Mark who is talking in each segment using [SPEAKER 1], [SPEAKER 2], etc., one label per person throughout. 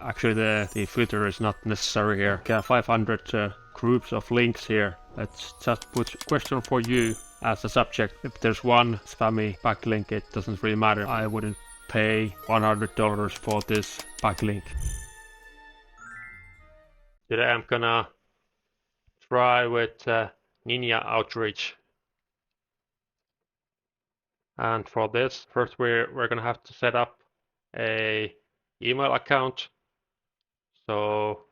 [SPEAKER 1] Actually, the footer is not necessary here. Got 500 groups of links here. Let's just put question for you as a subject. If there's one spammy backlink, it doesn't really matter. I wouldn't pay $100 for this backlink. Today I'm gonna try with Ninja Outreach. And for this, first we're gonna have to set up a email account. So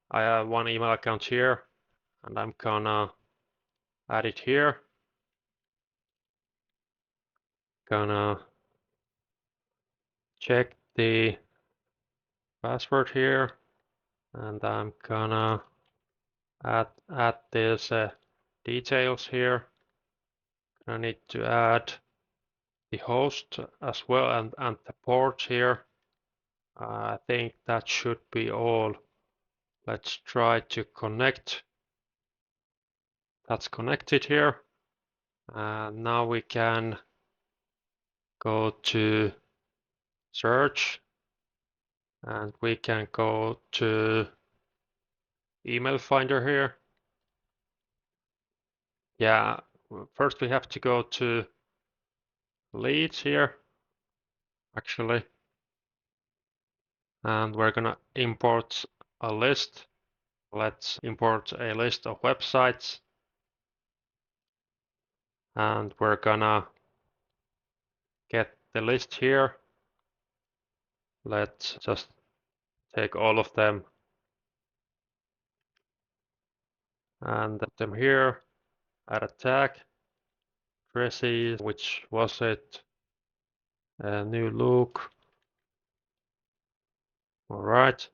[SPEAKER 1] I have one email account here, and I'm gonna add it here. Gonna check the password here, and I'm gonna add this details here. I need to add the host as well and the port here. I think that should be all. Let's try to connect. That's connected here. And now we can go to search, and we can go to email finder here. Yeah, first we have to go to leads here, actually, and we're gonna import a list. Let's import a list of websites, and we're gonna get the list here. Let's just take all of them and put them here. Add a tag. Dresses, which was it? A new look. All right.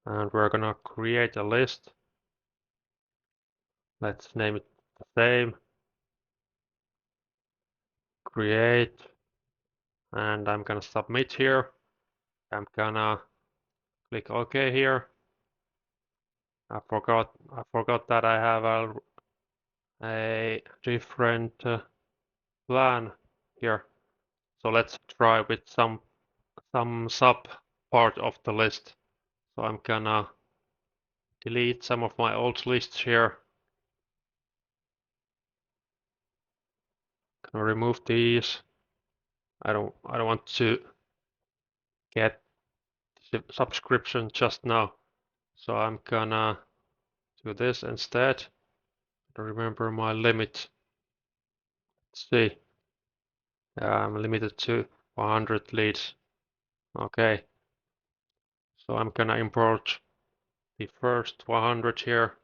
[SPEAKER 1] And we're gonna create a list. Let's name it the same. Create. And I'm gonna submit here. I'm gonna click OK here. I forgot that I have a different plan here. So let's try with some sub part of the list. So I'm gonna delete some of my old lists here. Gonna remove these. I don't want to get the subscription just now. So I'm gonna do this instead. Remember my limit. Let's see. I'm limited to 100 leads. Okay. So I'm gonna import the first 100 here.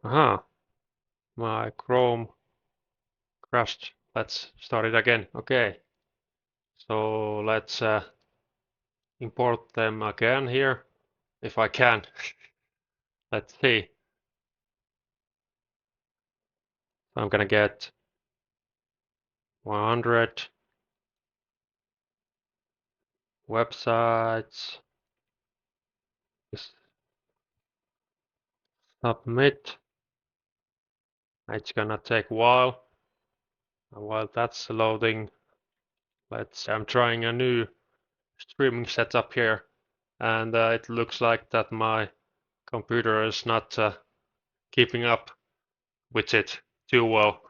[SPEAKER 1] Aha. My Chrome crashed. Let's start it again. Okay. So let's import them again here, if I can. Let's see. I'm gonna get 100 websites. Submit. It's gonna take a while. And while that's loading, I'm trying a new streaming setup here, and it looks like that my computer is not keeping up with it too well.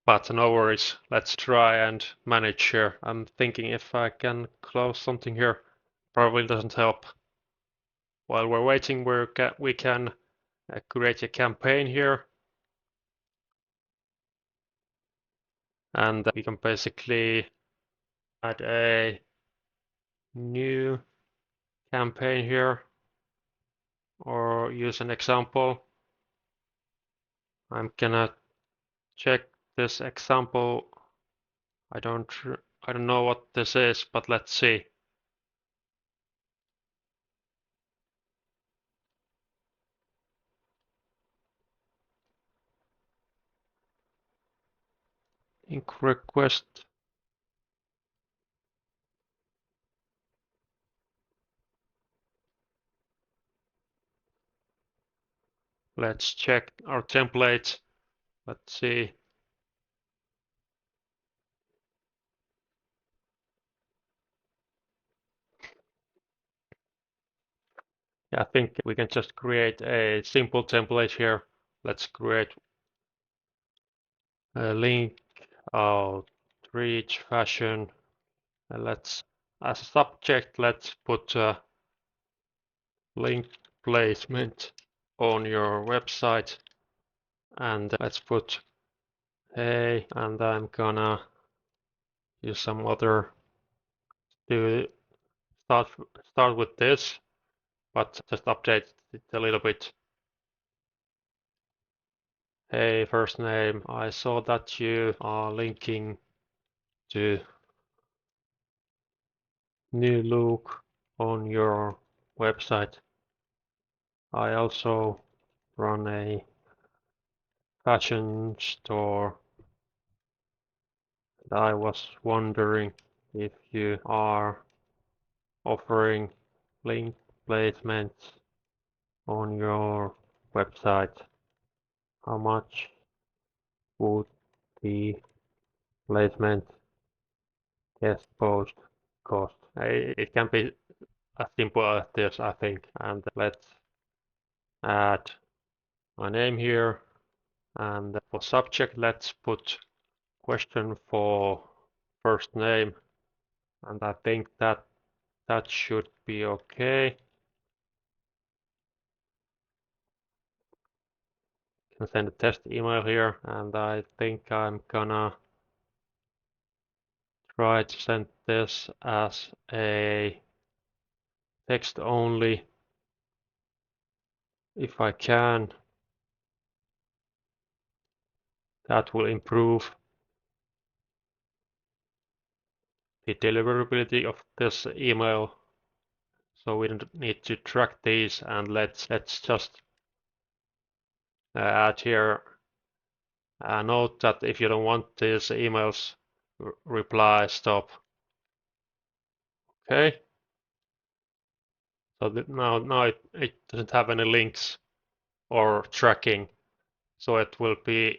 [SPEAKER 1] But no worries, let's try and manage here. I'm thinking if I can close something here, probably doesn't help. While we're waiting, we can create a campaign here. And we can basically add a new campaign here or use an example. I'm gonna check this example. I don't know what this is, but let's see. Ink request. Let's check our template. Let's see. Yeah, I think we can just create a simple template here. Let's create a link outreach fashion. And let's, as a subject, let's put link placement on your website. And let's put hey, and I'm gonna use some other to start with this, but just update it a little bit. Hey, first name, I saw that you are linking to new look on your website. I also run a fashion store, and I was wondering if you are offering link placements on your website. How much would the placement guest post cost? It can be as simple as this, I think. And let's add my name here. And for subject, let's put question for first name. And I think that should be okay. Can send a test email here, and I think I'm gonna try to send this as a text only if I can. That will improve the deliverability of this email, so we don't need to track these. And let's just add here a note that if you don't want these emails, reply stop. Okay, so now it doesn't have any links or tracking, so it will be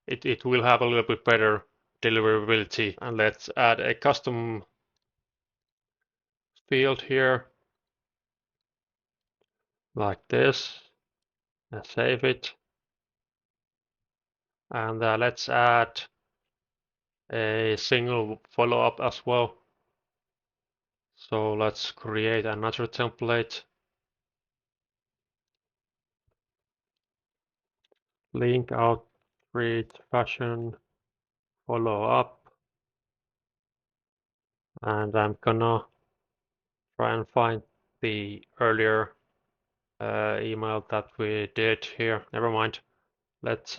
[SPEAKER 1] it will have a little bit better deliverability. And let's add a custom field here like this and save it. And let's add a single follow-up as well. So let's create another template. Link outreach fashion follow-up. And I'm gonna try and find the earlier email that we did here. Never mind. Let's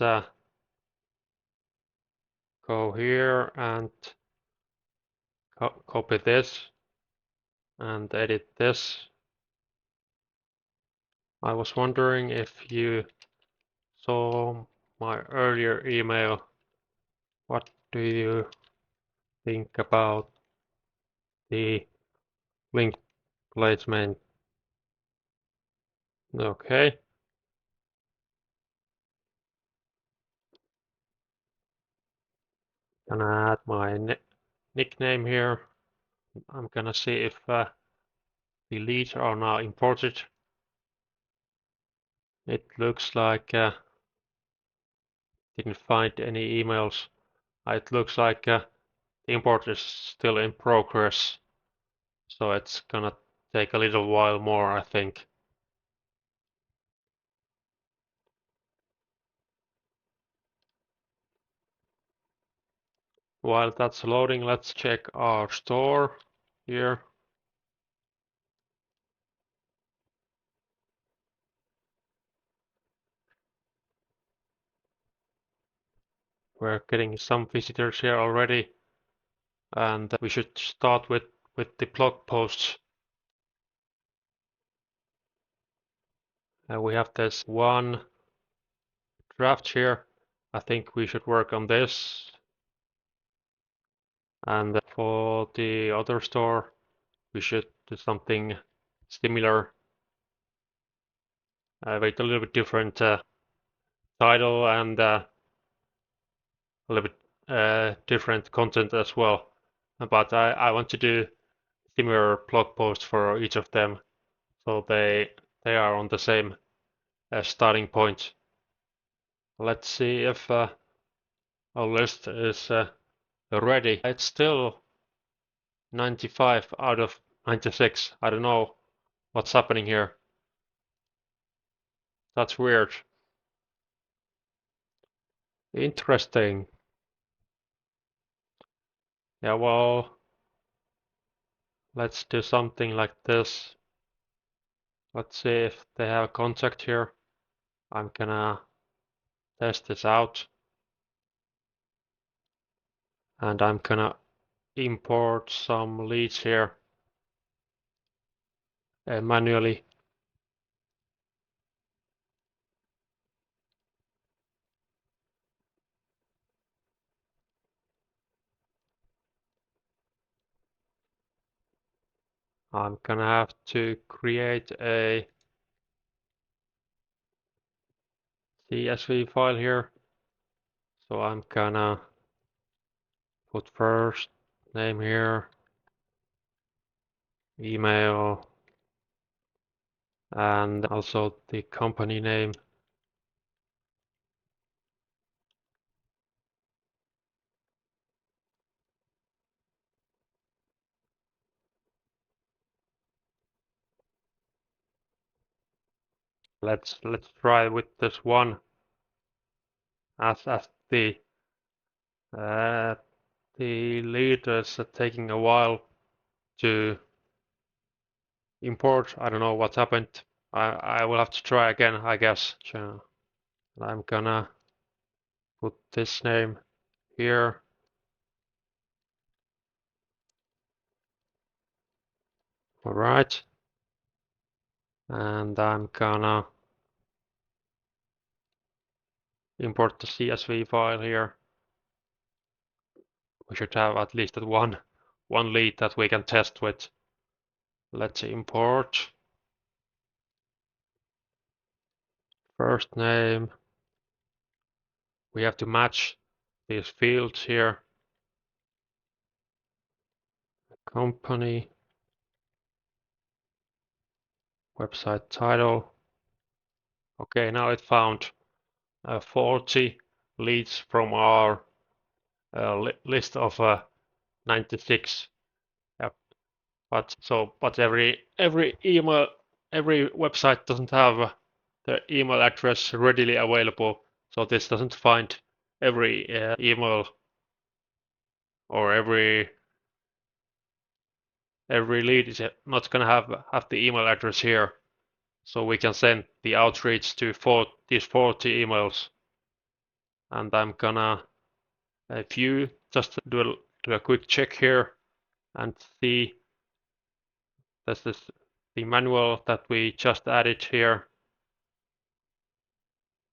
[SPEAKER 1] go here and copy this and edit this. I was wondering if you saw my earlier email. What do you think about the link placement? Okay. Gonna add my nickname here. I'm gonna see if the leads are now imported. It looks like didn't find any emails. It looks like the import is still in progress, so it's gonna take a little while more, I think. While that's loading, let's check our store here. We're getting some visitors here already, and we should start with the blog posts. We have this one draft here. I think we should work on this. And for the other store, we should do something similar with a little bit different title and a little bit different content as well. But I want to do similar blog posts for each of them, so they are on the same starting point. Let's see if our list is ready. It's still 95 out of 96. I don't know what's happening here. That's weird. Interesting. Yeah, well, let's do something like this. Let's see if they have contact here. I'm gonna test this out. And I'm gonna import some leads here manually. I'm gonna have to create a CSV file here. So I'm gonna put first name here, email, and also the company name. Let's try with this one as uh, the lead is taking a while to import. I don't know what happened. I will have to try again, I guess. So I'm gonna put this name here. All right. And I'm gonna import the CSV file here. We should have at least one lead that we can test with. Let's import first name. We have to match these fields here. Company, website title. Okay, now it found 40 leads from our list of 96. Yep. But every email, every website doesn't have the email address readily available, so this doesn't find every email or every lead is not gonna have the email address here, so we can send the outreach to these 40 emails. And I'm gonna view just do a quick check here and see this is the manual that we just added here.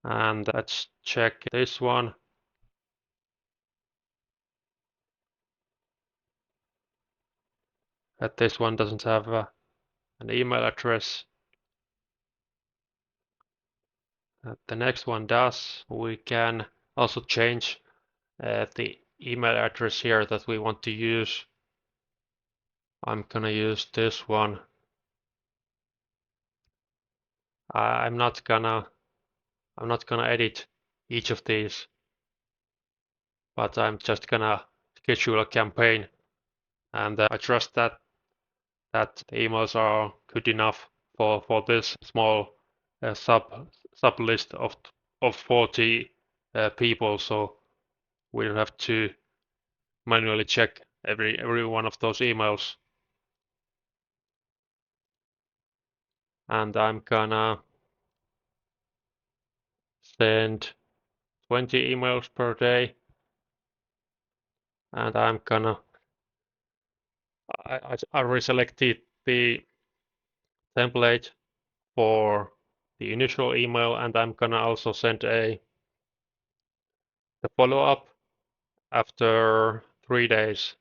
[SPEAKER 1] And let's check this one. That this one doesn't have an email address. The next one does. We can also change the email address here that we want to use. I'm gonna use this one. I'm not gonna edit each of these, but I'm just gonna schedule a campaign, and I trust that the emails are good enough for this small sub list of 40 people. So we'll have to manually check every one of those emails. And I'm gonna send 20 emails per day. And I'm gonna I reselected the template for the initial email, and I'm gonna also send a follow-up after 3 days.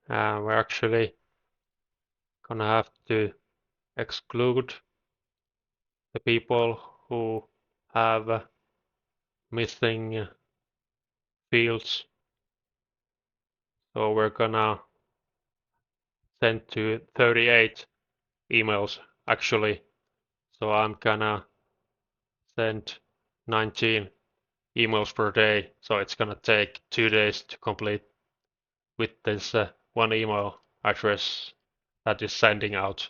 [SPEAKER 1] We're actually gonna have to exclude the people who have missing fields. So we're gonna send to 38 emails actually. So I'm gonna send 19 emails per day. So it's gonna take 2 days to complete with this one email address that is sending out.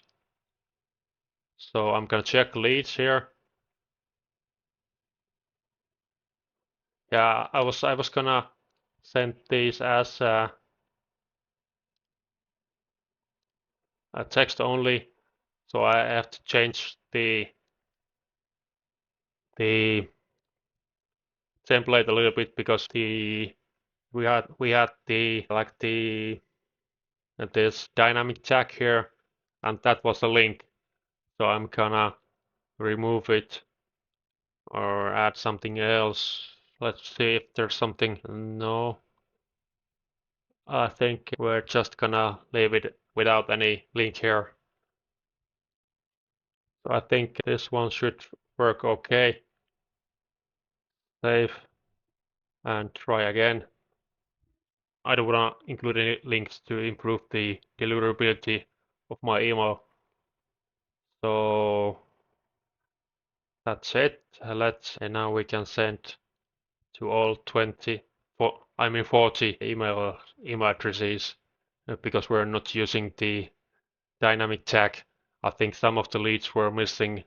[SPEAKER 1] So I'm gonna check leads here. Yeah, I was gonna send these as a text only. So I have to change the template a little bit because we had the like the this dynamic tag here, and that was a link. So I'm gonna remove it or add something else. Let's see if there's something. No, I think we're just gonna leave it without any link here. So I think this one should work okay. Save and try again. I don't want to include any links to improve the deliverability of my email. So that's it. And now we can send to all 40 email addresses because we're not using the dynamic tag. I think some of the leads were missing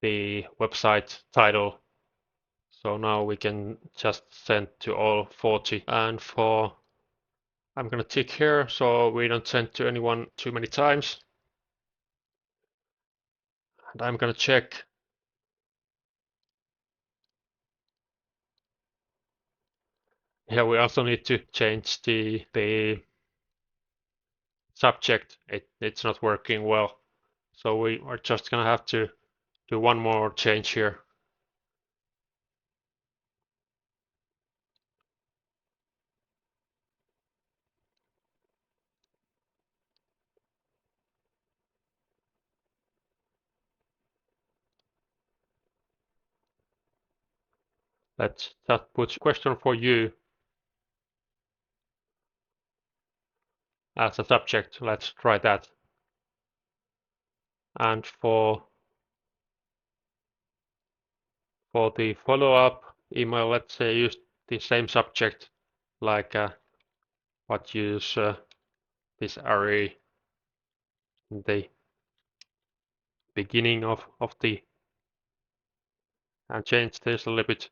[SPEAKER 1] the website title. So now we can just send to all 40. And I'm gonna tick here so we don't send to anyone too many times. And I'm gonna check. Yeah, we also need to change the subject. It's not working well. So we are just gonna have to do one more change here. Let's just put question for you as a subject. Let's try that. And for the follow-up email, let's say use the same subject like but use this array in the beginning of the and change this a little bit.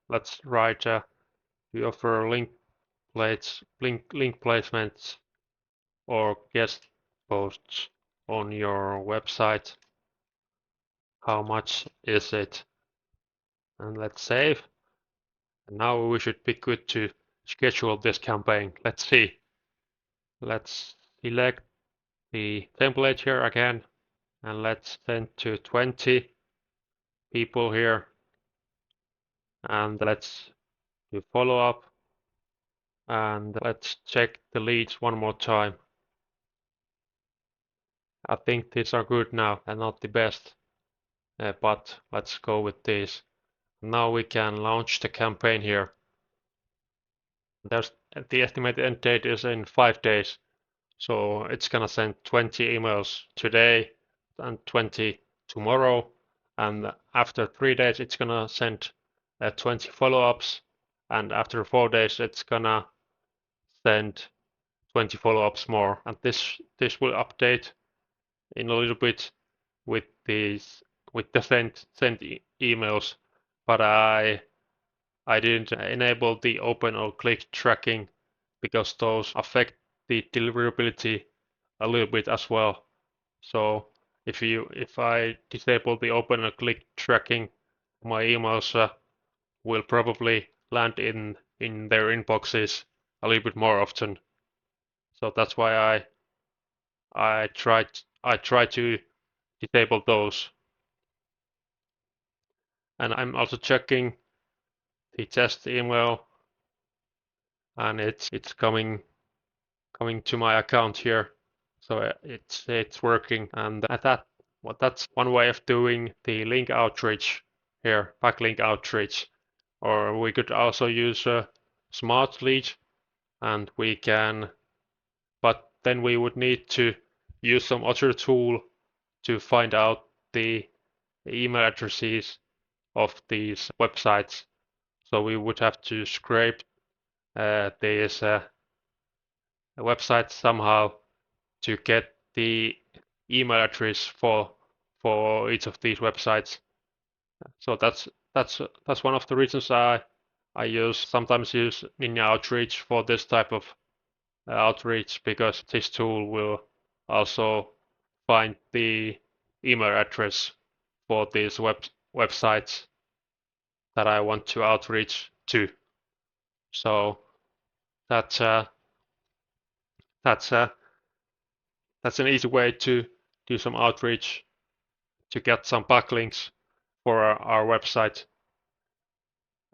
[SPEAKER 1] Let's write do you offer link placements or guest posts on your website? How much is it? And let's save. And now we should be good to schedule this campaign. Let's see. Let's select the template here again and let's send to 20 people here. And let's do follow up and let's check the leads one more time. I think these are good now and not the best, but let's go with these. Now we can launch the campaign here. The estimated end date is in 5 days. So it's gonna send 20 emails today and 20 tomorrow. And after 3 days, it's gonna send 20 follow-ups. And after 4 days, it's gonna send 20 follow-ups more. And this will update in a little bit with the sent emails. But I didn't enable the open or click tracking because those affect the deliverability a little bit as well. So if I disable the open and click tracking, my emails will probably land in their inboxes a little bit more often. So that's why I try to disable those. And I'm also checking the test email, and it's coming coming to my account here. So it's working, and that's one way of doing the link outreach here, backlink outreach. Or we could also use a smart lead, and we can, but then we would need to use some other tool to find out the email addresses of these websites. So we would have to scrape these websites somehow to get the email address for each of these websites. So that's one of the reasons I sometimes use Ninja Outreach for this type of outreach, because this tool will also find the email address for these websites that I want to outreach to. So that's uh, that's uh, that's an easy way to do some outreach to get some backlinks for our website.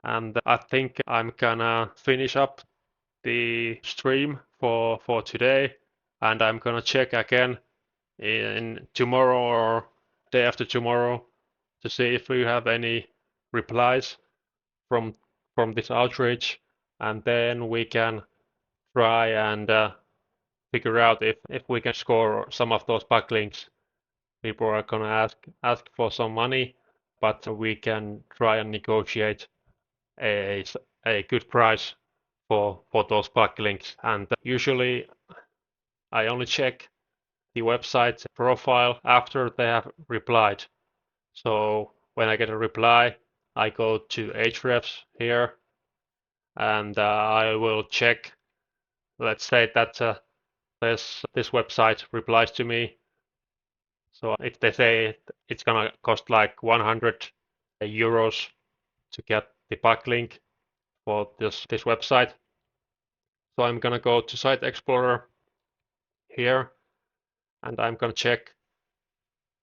[SPEAKER 1] And I think I'm gonna finish up the stream for today, and I'm gonna check again in tomorrow or day after tomorrow to see if we have any replies from from this outreach, and then we can try and figure out if we can score some of those backlinks. People are gonna ask for some money, but we can try and negotiate a a good price for those backlinks. And usually I only check the website profile after they have replied. So when I get a reply, I go to Ahrefs here, and I will check. Let's say that this website replies to me. So if they say it's gonna cost like 100 euros to get the backlink for this website, so I'm gonna go to Site Explorer here, and I'm gonna check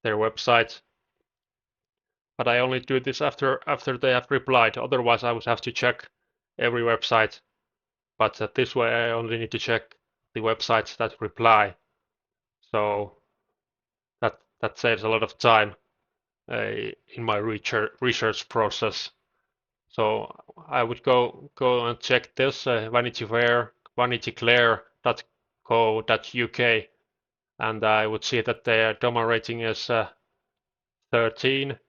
[SPEAKER 1] their website. But I only do this after they have replied. Otherwise, I would have to check every website. But this way, I only need to check the websites that reply. So that saves a lot of time in my research process. So I would go and check this vanityclair.co.uk, and I would see that their domain rating is 13,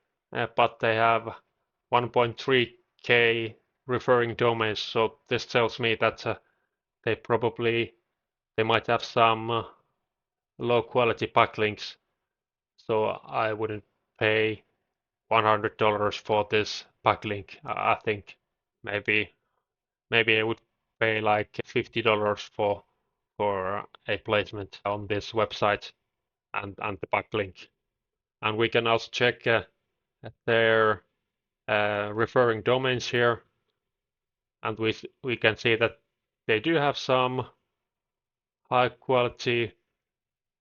[SPEAKER 1] but they have 1.3k referring domains. So this tells me that they might have some low quality backlinks. So I wouldn't pay $100 for this backlink. I think maybe I would pay like $50 for a placement on this website and the backlink. And we can also check their referring domains here, and we can see that they do have some high quality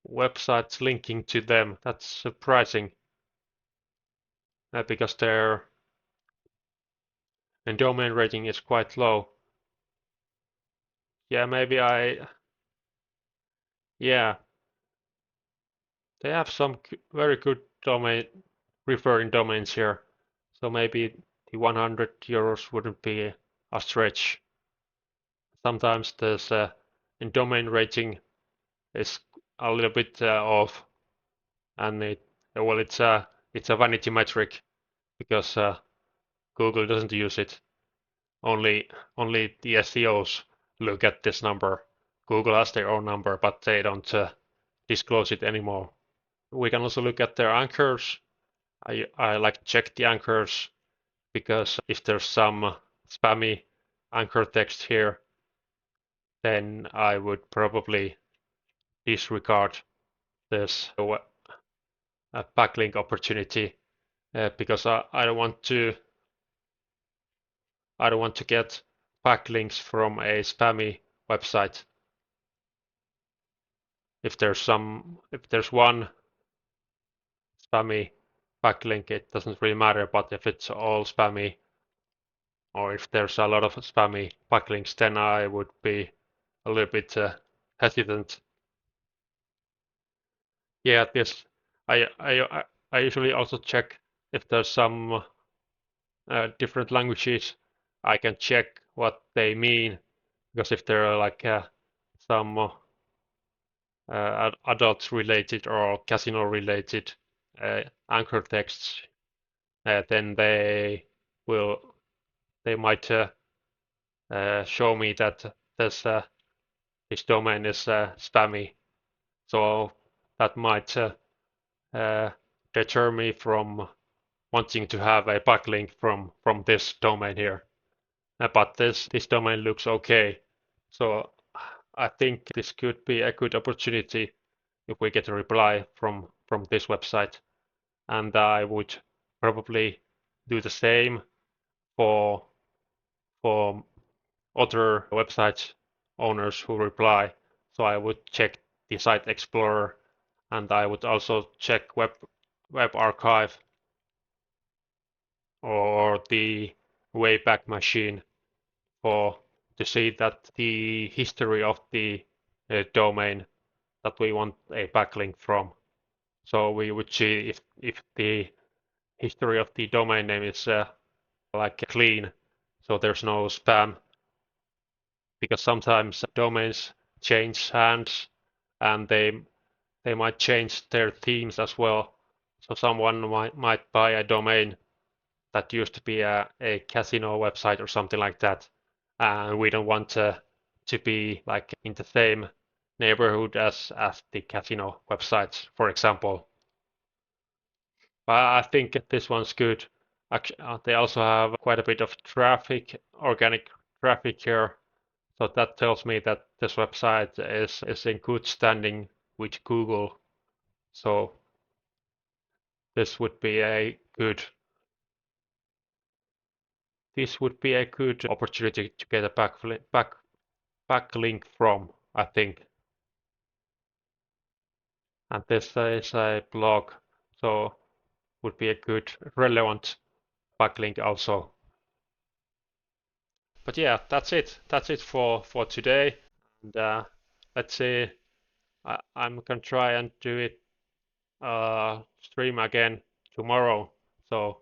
[SPEAKER 1] websites linking to them. That's surprising because their domain rating is quite low. Yeah, yeah, they have some very good domain referring domains here. So maybe the 100 euros wouldn't be a stretch. Sometimes this domain rating is a little bit off, and it's a vanity metric because Google doesn't use it. Only the SEOs look at this number. Google has their own number, but they don't disclose it anymore. We can also look at their anchors. I like to check the anchors because if there's some spammy anchor text here, then I would probably disregard this backlink opportunity because I don't want to get backlinks from a spammy website. If there's one spammy backlink, it doesn't really matter. But if it's all spammy, or if there's a lot of spammy backlinks, then I would be a little bit hesitant. Yeah, this I usually also check if there's some different languages. I can check what they mean because if there are like some adult related or casino related anchor texts, then will they might show me that this domain is spammy. So that might uh, deter me from wanting to have a backlink from this domain here. But this domain looks okay. So I think this could be a good opportunity if we get a reply from this website. And I would probably do the same for for other website owners who reply. So I would check the Site Explorer, and I would also check Web Archive or the Wayback Machine for to see that the history of the domain that we want a backlink from. So we would see if the history of the domain name is like clean, so there's no spam, because sometimes domains change hands and they might change their themes as well. So someone might buy a domain that used to be a casino website or something like that, and we don't want to be like in the same neighborhood as the casino websites, for example. But I think this one's good. They also have quite a bit of traffic, organic traffic here. So that tells me that this website is in good standing with Google. So this would be a good this would be a good opportunity to get a backlink from, I think. And this is a blog, so would be a good relevant backlink also. But yeah, that's it. That's it for today. And let's see. I'm gonna try and do it stream again tomorrow. So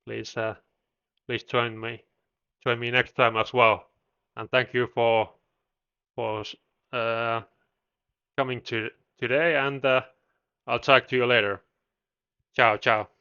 [SPEAKER 1] please please join me next time as well. And thank you for uh, coming to today. And I'll talk to you later. Ciao, ciao.